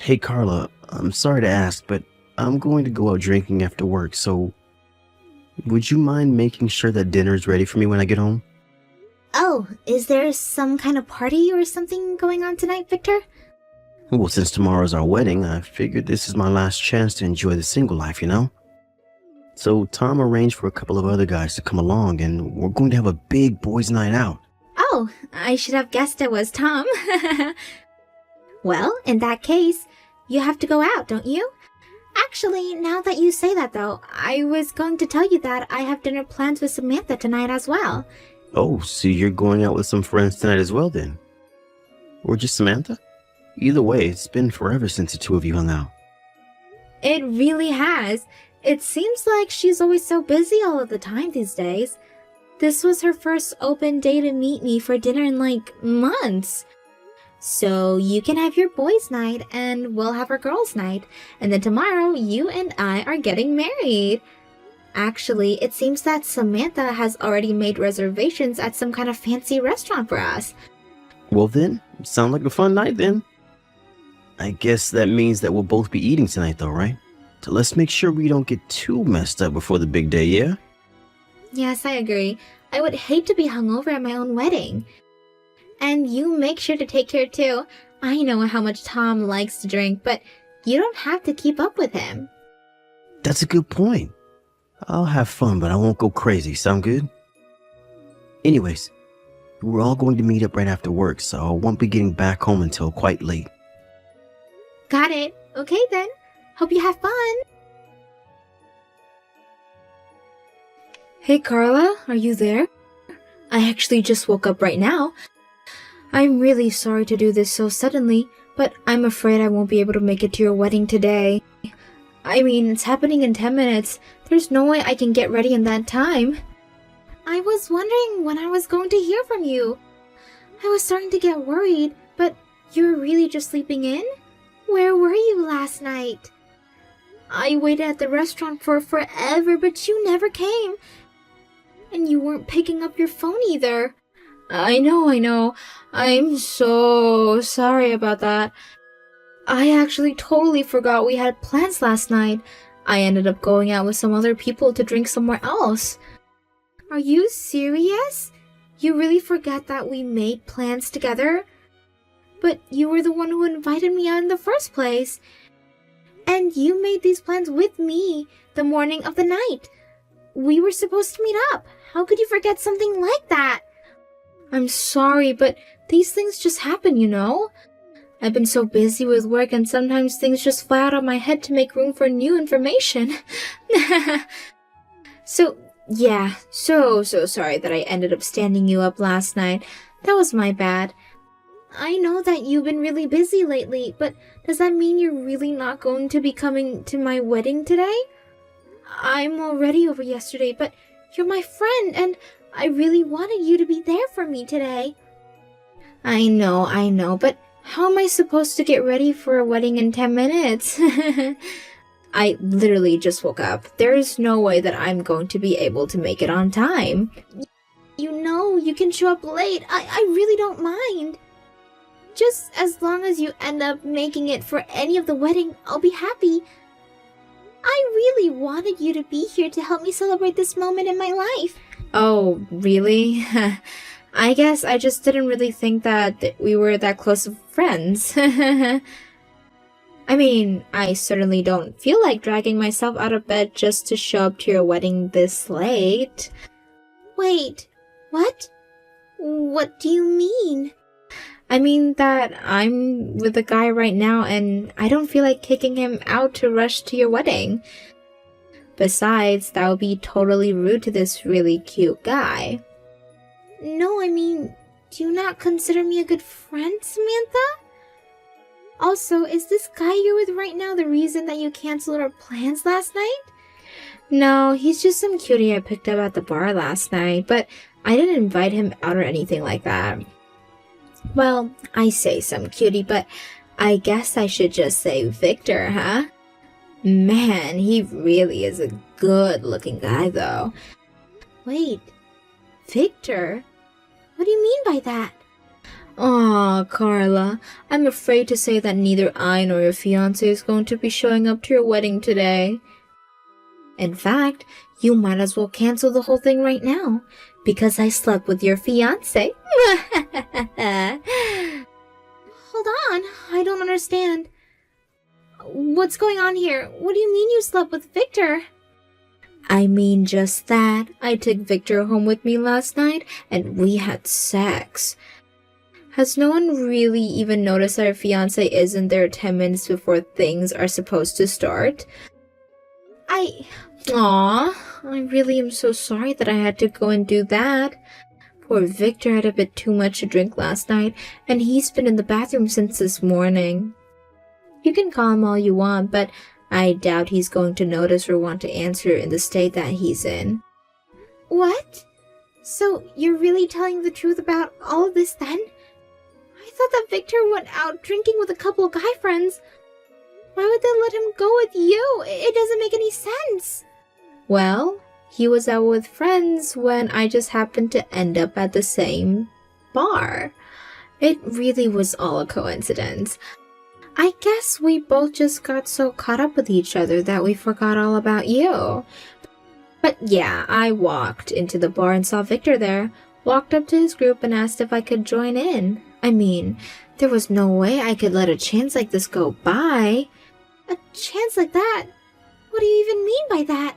Hey Carla, I'm sorry to ask, but I'm going to go out drinking after work, so would you mind making sure that dinner is ready for me when I get home? Oh, is there some kind of party or something going on tonight, Victor? Well, since tomorrow's our wedding, I figured this is my last chance to enjoy the single life, you know? So Tom arranged for a couple of other guys to come along, and we're going to have a big boys' night out. Oh, I should have guessed it was Tom. Well, in that case, you have to go out, don't you? Actually, now that you say that though, I was going to tell you that I have dinner plans with Samantha tonight as well. Oh, so you're going out with some friends tonight as well then? Or just Samantha? Either way, it's been forever since the two of you hung out. It really has. It seems like she's always so busy all of the time these days. This was her first open day to meet me for dinner in like months. So you can have your boys' night and we'll have our girls' night. And then tomorrow you and I are getting married. Actually, it seems that Samantha has already made reservations at some kind of fancy restaurant for us. Well then, sound like a fun night then. I guess that means that we'll both be eating tonight though, right? So let's make sure we don't get too messed up before the big day, yeah? Yes, I agree. I would hate to be hungover at my own wedding. And you make sure to take care too. I know how much Tom likes to drink, but you don't have to keep up with him. That's a good point. I'll have fun, but I won't go crazy. Sound good? Anyways, we're all going to meet up right after work, so I won't be getting back home until quite late. Got it. Okay then. Hope you have fun. Hey Carla, are you there? I actually just woke up right now. I'm really sorry to do this so suddenly, but I'm afraid I won't be able to make it to your wedding today. I mean, it's happening in 10 minutes. There's no way I can get ready in that time. I was wondering when I was going to hear from you. I was starting to get worried, but you're really just sleeping in? Where were you last night? I waited at the restaurant for forever, but you never came. And you weren't picking up your phone either. I know. I'm so sorry about that. I actually totally forgot we had plans last night. I ended up going out with some other people to drink somewhere else. Are you serious? You really forgot that we made plans together? But you were the one who invited me out in the first place. And you made these plans with me the morning of the night. We were supposed to meet up. How could you forget something like that? I'm sorry, but these things just happen, you know? I've been so busy with work and sometimes things just fly out of my head to make room for new information. So sorry that I ended up standing you up last night. That was my bad. I know that you've been really busy lately, but does that mean you're really not going to be coming to my wedding today? I'm already over yesterday, but you're my friend, and I really wanted you to be there for me today. I know, but how am I supposed to get ready for a wedding in 10 minutes? I literally just woke up. There is no way that I'm going to be able to make it on time. You know, you can show up late. I really don't mind. Just as long as you end up making it for any of the wedding, I'll be happy. I really wanted you to be here to help me celebrate this moment in my life. Oh, really? I guess I just didn't really think that we were that close of friends. I mean, I certainly don't feel like dragging myself out of bed just to show up to your wedding this late. Wait, what? What do you mean? I mean that I'm with a guy right now and I don't feel like kicking him out to rush to your wedding. Besides, that would be totally rude to this really cute guy. No, I mean, do you not consider me a good friend, Samantha? Also, is this guy you're with right now the reason that you canceled our plans last night? No, he's just some cutie I picked up at the bar last night, but I didn't invite him out or anything like that. Well, I say some cutie, but I guess I should just say Victor, huh? Man, he really is a good-looking guy, though. Wait, Victor? What do you mean by that? Aw, Carla, I'm afraid to say that neither I nor your fiancé is going to be showing up to your wedding today. In fact, you might as well cancel the whole thing right now, because I slept with your fiancé. Hold on, I don't understand. What's going on here? What do you mean you slept with Victor? I mean just that. I took Victor home with me last night, and we had sex. Has no one really even noticed that our fiancé isn't there 10 minutes before things are supposed to start? I really am so sorry that I had to go and do that. Poor Victor had a bit too much to drink last night, and he's been in the bathroom since this morning. You can call him all you want, but I doubt he's going to notice or want to answer in the state that he's in. What? So you're really telling the truth about all of this then? I thought that Victor went out drinking with a couple of guy friends. Why would they let him go with you? It doesn't make any sense. Well, he was out with friends when I just happened to end up at the same bar. It really was all a coincidence. I guess we both just got so caught up with each other that we forgot all about you. But yeah, I walked into the bar and saw Victor there, walked up to his group and asked if I could join in. I mean, there was no way I could let a chance like this go by. A chance like that? What do you even mean by that?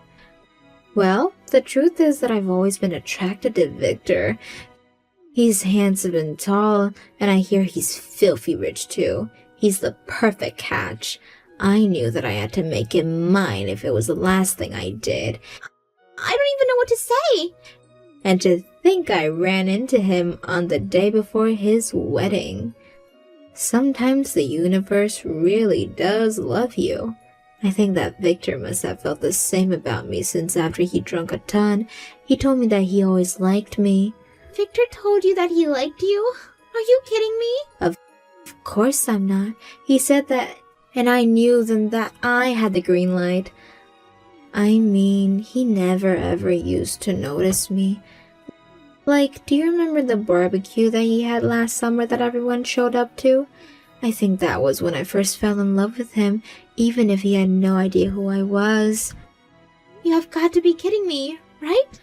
Well, the truth is that I've always been attracted to Victor. He's handsome and tall, and I hear he's filthy rich too. He's the perfect catch. I knew that I had to make him mine if it was the last thing I did. I don't even know what to say. And to think I ran into him on the day before his wedding. Sometimes the universe really does love you. I think that Victor must have felt the same about me since after he drank a ton, he told me that he always liked me. Victor told you that he liked you? Are you kidding me? Of course I'm not. He said that, and I knew then that I had the green light. I mean, he never ever used to notice me. Like, do you remember the barbecue that he had last summer that everyone showed up to? I think that was when I first fell in love with him, even if he had no idea who I was. You have got to be kidding me, right?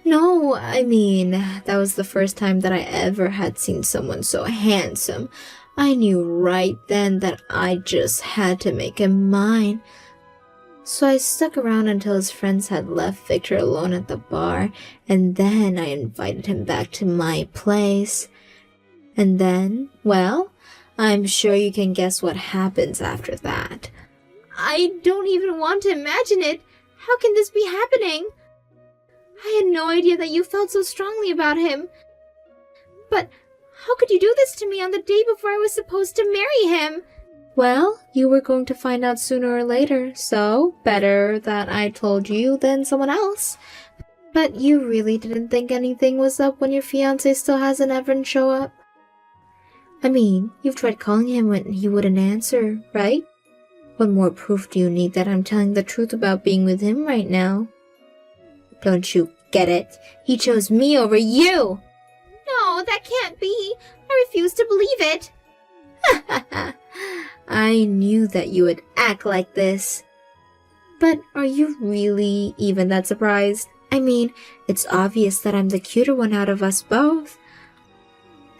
No, I mean, that was the first time that I ever had seen someone so handsome. I knew right then that I just had to make him mine. So I stuck around until his friends had left Victor alone at the bar, and then I invited him back to my place. And then, well, I'm sure you can guess what happens after that. I don't even want to imagine it. How can this be happening? I had no idea that you felt so strongly about him. But how could you do this to me on the day before I was supposed to marry him? Well, you were going to find out sooner or later, so better that I told you than someone else. But you really didn't think anything was up when your fiancé still hasn't ever show up? I mean, you've tried calling him when he wouldn't answer, right? What more proof do you need that I'm telling the truth about being with him right now? Don't you get it? He chose me over you! No, that can't be. I refuse to believe it. I knew that you would act like this. But are you really even that surprised? I mean, it's obvious that I'm the cuter one out of us both.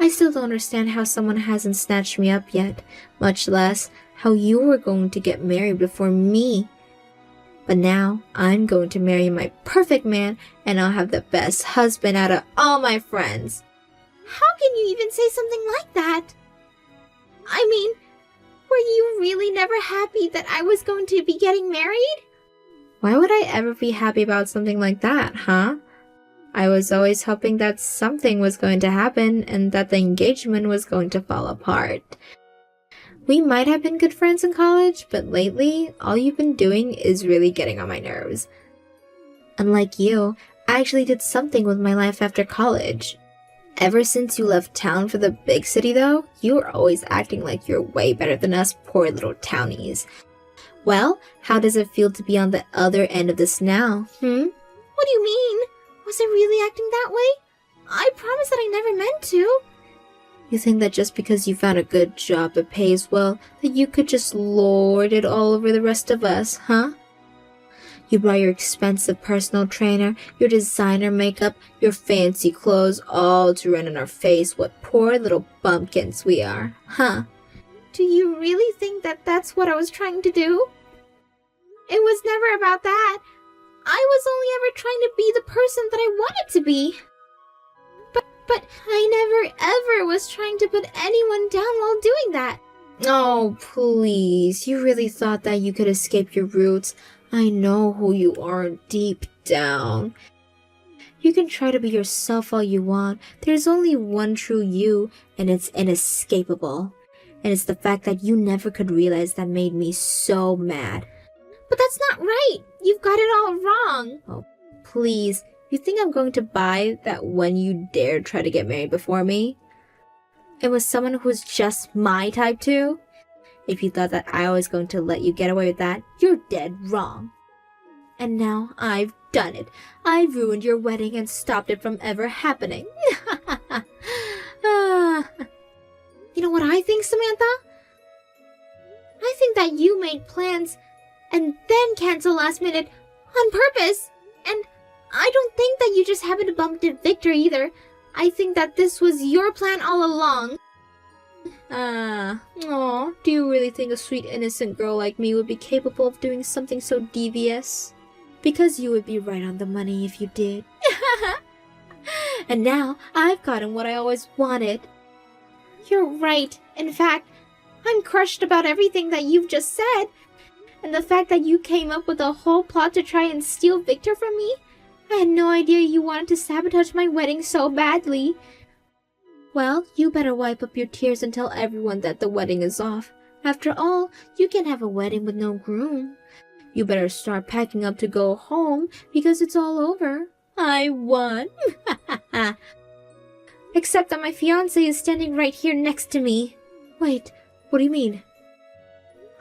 I still don't understand how someone hasn't snatched me up yet, much less how you were going to get married before me. But now, I'm going to marry my perfect man, and I'll have the best husband out of all my friends. How can you even say something like that? I mean, were you really never happy that I was going to be getting married? Why would I ever be happy about something like that, huh? I was always hoping that something was going to happen and that the engagement was going to fall apart. We might have been good friends in college, but lately, all you've been doing is really getting on my nerves. Unlike you, I actually did something with my life after college. Ever since you left town for the big city, though, you are always acting like you're way better than us poor little townies. Well, how does it feel to be on the other end of this now, What do you mean? Was I really acting that way? I promise that I never meant to. You think that just because you found a good job that pays well, that you could just lord it all over the rest of us, huh? You brought your expensive personal trainer, your designer makeup, your fancy clothes, all to run in our face what poor little bumpkins we are, huh? Do you really think that that's what I was trying to do? It was never about that. I was only ever trying to be the person that I wanted to be. But I never ever was trying to put anyone down while doing that. Oh, please. You really thought that you could escape your roots. I know who you are deep down. You can try to be yourself all you want. There's only one true you, and it's inescapable. And it's the fact that you never could realize that made me so mad. But that's not right. You've got it all wrong. Oh, please. You think I'm going to buy that when you dare try to get married before me? It was someone who's just my type too? If you thought that I was going to let you get away with that, you're dead wrong. And now I've done it. I've ruined your wedding and stopped it from ever happening. You know what I think, Samantha? I think that you made plans and then cancel last minute on purpose. And I don't think that you just happened to bump into Victor either. I think that this was your plan all along. Do you really think a sweet innocent girl like me would be capable of doing something so devious? Because you would be right on the money if you did. And now I've gotten what I always wanted. You're right. In fact, I'm crushed about everything that you've just said. And the fact that you came up with a whole plot to try and steal Victor from me. I had no idea you wanted to sabotage my wedding so badly. Well, you better wipe up your tears and tell everyone that the wedding is off. After all, you can't have a wedding with no groom. You better start packing up to go home because it's all over. I won. Except that my fiancé is standing right here next to me. Wait, what do you mean?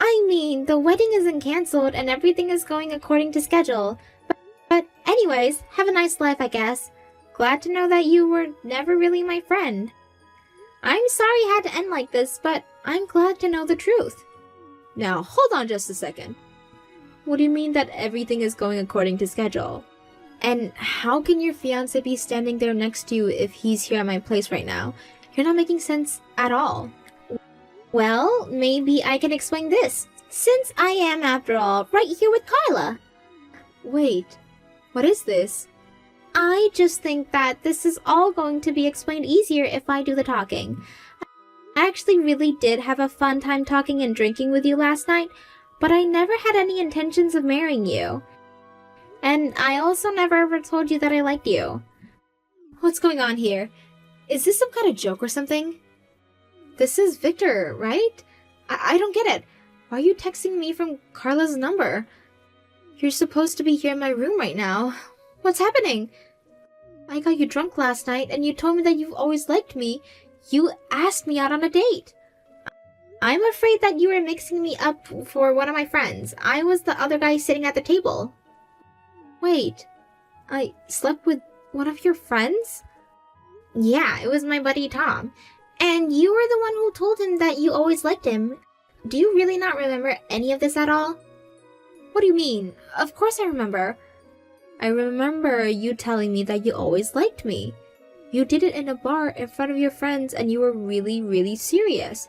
I mean, the wedding isn't cancelled and everything is going according to schedule. But anyways, have a nice life, I guess. Glad to know that you were never really my friend. I'm sorry it had to end like this, but I'm glad to know the truth. Now, hold on just a second. What do you mean that everything is going according to schedule? And how can your fiancé be standing there next to you if he's here at my place right now? You're not making sense at all. Well, maybe I can explain this, since I am, after all, right here with Carla. Wait, what is this? I just think that this is all going to be explained easier if I do the talking. I actually really did have a fun time talking and drinking with you last night, but I never had any intentions of marrying you. And I also never ever told you that I liked you. What's going on here? Is this some kind of joke or something? This is Victor, right? I don't get it. Why are you texting me from Carla's number? You're supposed to be here in my room right now. What's happening? I got you drunk last night and you told me that you've always liked me. You asked me out on a date. I'm afraid that you were mixing me up for one of my friends. I was the other guy sitting at the table. Wait, I slept with one of your friends? Yeah, it was my buddy Tom. And you were the one who told him that you always liked him. Do you really not remember any of this at all? What do you mean? Of course I remember. I remember you telling me that you always liked me. You did it in a bar in front of your friends and you were really, really serious.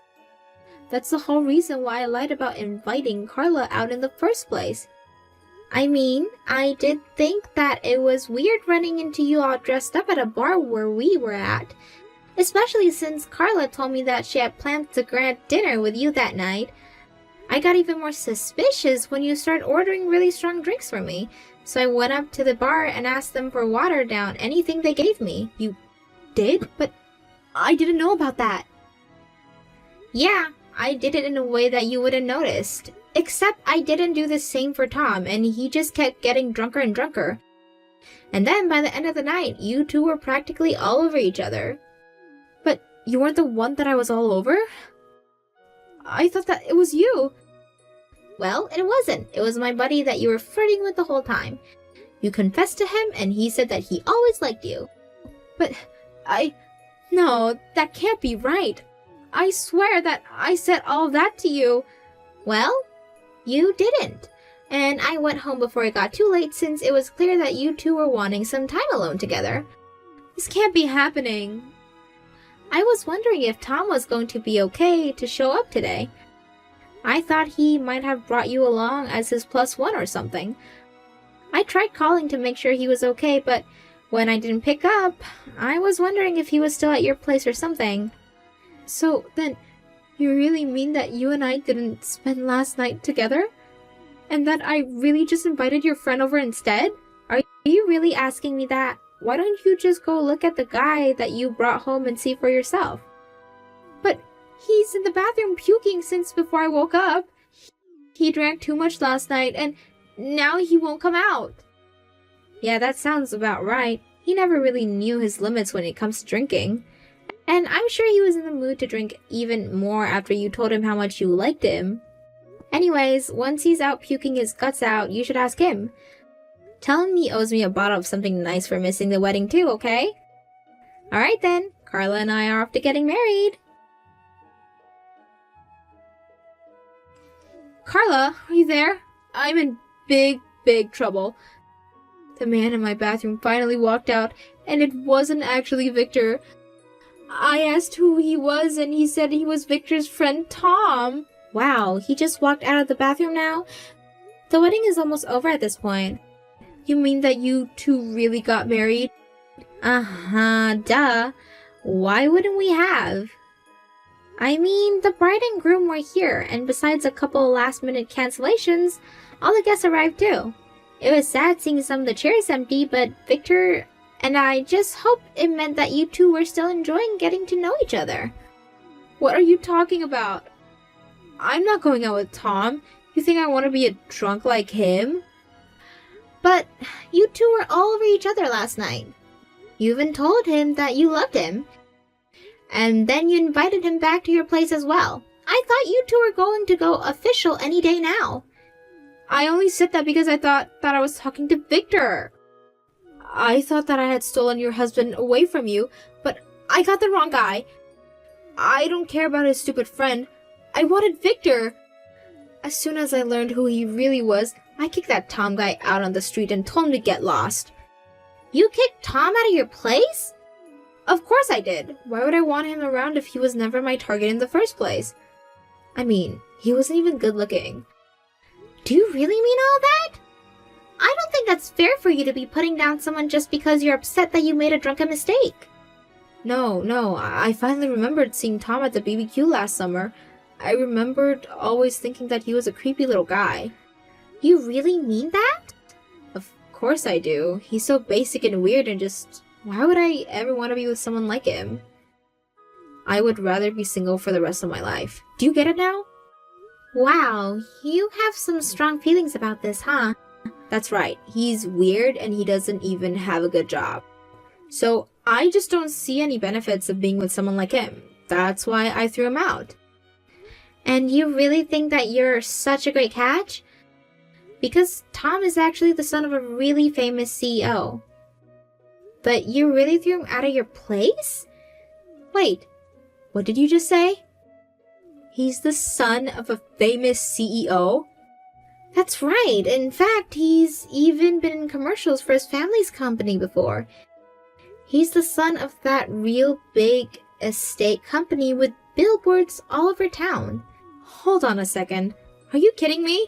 That's the whole reason why I lied about inviting Carla out in the first place. I mean, I did think that it was weird running into you all dressed up at a bar where we were at. Especially since Carla told me that she had planned a grand dinner with you that night. I got even more suspicious when you started ordering really strong drinks for me. So I went up to the bar and asked them for water down anything they gave me. You did? But I didn't know about that. Yeah, I did it in a way that you wouldn't noticed. Except I didn't do the same for Tom, and he just kept getting drunker and drunker. And then by the end of the night, you two were practically all over each other. But you weren't the one that I was all over? I thought that it was you. Well, it wasn't. It was my buddy that you were flirting with the whole time. You confessed to him, and he said that he always liked you. But No, that can't be right. I swear that I said all of that to you. Well, you didn't. And I went home before it got too late since it was clear that you two were wanting some time alone together. This can't be happening. I was wondering if Tom was going to be okay to show up today. I thought he might have brought you along as his +1 or something. I tried calling to make sure he was okay, but when I didn't pick up, I was wondering if he was still at your place or something. So then, you really mean that you and I didn't spend last night together? And that I really just invited your friend over instead? Are you really asking me that? Why don't you just go look at the guy that you brought home and see for yourself? But he's in the bathroom puking since before I woke up. He drank too much last night and now he won't come out. Yeah, that sounds about right. He never really knew his limits when it comes to drinking. And I'm sure he was in the mood to drink even more after you told him how much you liked him. Anyways, once he's out puking his guts out, you should ask him. Tell him he owes me a bottle of something nice for missing the wedding too, okay? Alright then, Carla and I are off to getting married. Carla, are you there? I'm in big trouble. The man in my bathroom finally walked out, and it wasn't actually Victor. I asked who he was, and he said he was Victor's friend Tom. Wow, he just walked out of the bathroom now? The wedding is almost over at this point. You mean that you two really got married? Uh-huh, duh. Why wouldn't we have? I mean, the bride and groom were here, and besides a couple last-minute cancellations, all the guests arrived too. It was sad seeing some of the chairs empty, but Victor and I just hoped it meant that you two were still enjoying getting to know each other. What are you talking about? I'm not going out with Tom. You think I want to be a drunk like him? But you two were all over each other last night. You even told him that you loved him. And then you invited him back to your place as well. I thought you two were going to go official any day now. I only said that because I thought that I was talking to Victor. I thought that I had stolen your husband away from you, but I got the wrong guy. I don't care about his stupid friend. I wanted Victor. As soon as I learned who he really was, I kicked that Tom guy out on the street and told him to get lost. You kicked Tom out of your place? Of course I did. Why would I want him around if he was never my target in the first place? I mean, he wasn't even good looking. Do you really mean all that? I don't think that's fair for you to be putting down someone just because you're upset that you made a drunken mistake. No, I finally remembered seeing Tom at the BBQ last summer. I remembered always thinking that he was a creepy little guy. You really mean that? Of course I do. He's so basic and weird and just... why would I ever want to be with someone like him? I would rather be single for the rest of my life. Do you get it now? Wow, you have some strong feelings about this, huh? That's right. He's weird and he doesn't even have a good job. So I just don't see any benefits of being with someone like him. That's why I threw him out. And you really think that you're such a great catch? Because Tom is actually the son of a really famous CEO. But you really threw him out of your place? Wait, what did you just say? He's the son of a famous CEO? That's right. In fact, he's even been in commercials for his family's company before. He's the son of that real big estate company with billboards all over town. Hold on a second. Are you kidding me?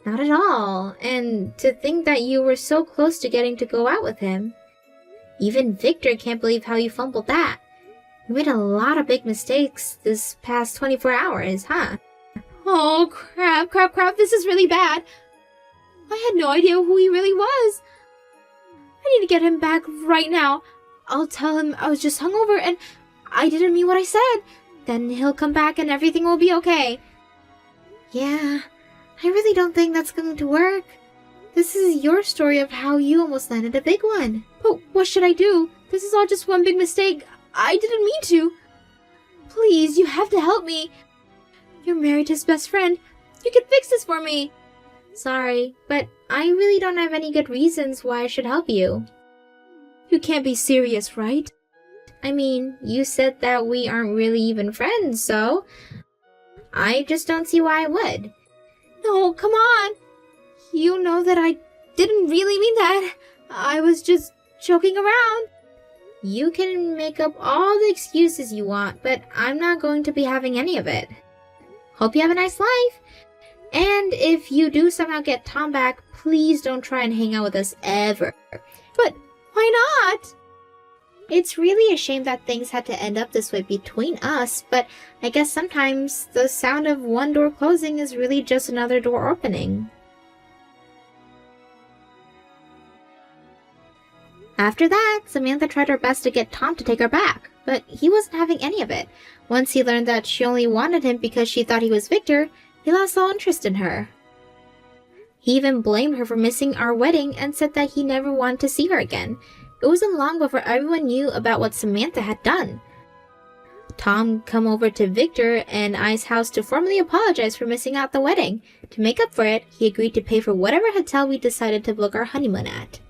Not at all. And to think that you were so close to getting to go out with him. Even Victor can't believe how you fumbled that. You made a lot of big mistakes this past 24 hours, huh? Oh, crap, this is really bad. I had no idea who he really was. I need to get him back right now. I'll tell him I was just hungover and I didn't mean what I said. Then he'll come back and everything will be okay. Yeah, I really don't think that's going to work. This is your story of how you almost landed a big one. But what should I do? This is all just one big mistake. I didn't mean to. Please, you have to help me. You're married to his best friend. You can fix this for me. Sorry, but I really don't have any good reasons why I should help you. You can't be serious, right? I mean, you said that we aren't really even friends, so I just don't see why I would. No, come on. You know that I didn't really mean that. I was just joking around. You can make up all the excuses you want, but I'm not going to be having any of it. Hope you have a nice life. And if you do somehow get Tom back, please don't try and hang out with us ever. But why not? It's really a shame that things had to end up this way between us, but I guess sometimes the sound of one door closing is really just another door opening. After that, Samantha tried her best to get Tom to take her back, but he wasn't having any of it. Once he learned that she only wanted him because she thought he was Victor, he lost all interest in her. He even blamed her for missing our wedding and said that he never wanted to see her again. It wasn't long before everyone knew about what Samantha had done. Tom came over to Victor and I's house to formally apologize for missing out the wedding. To make up for it, he agreed to pay for whatever hotel we decided to book our honeymoon at.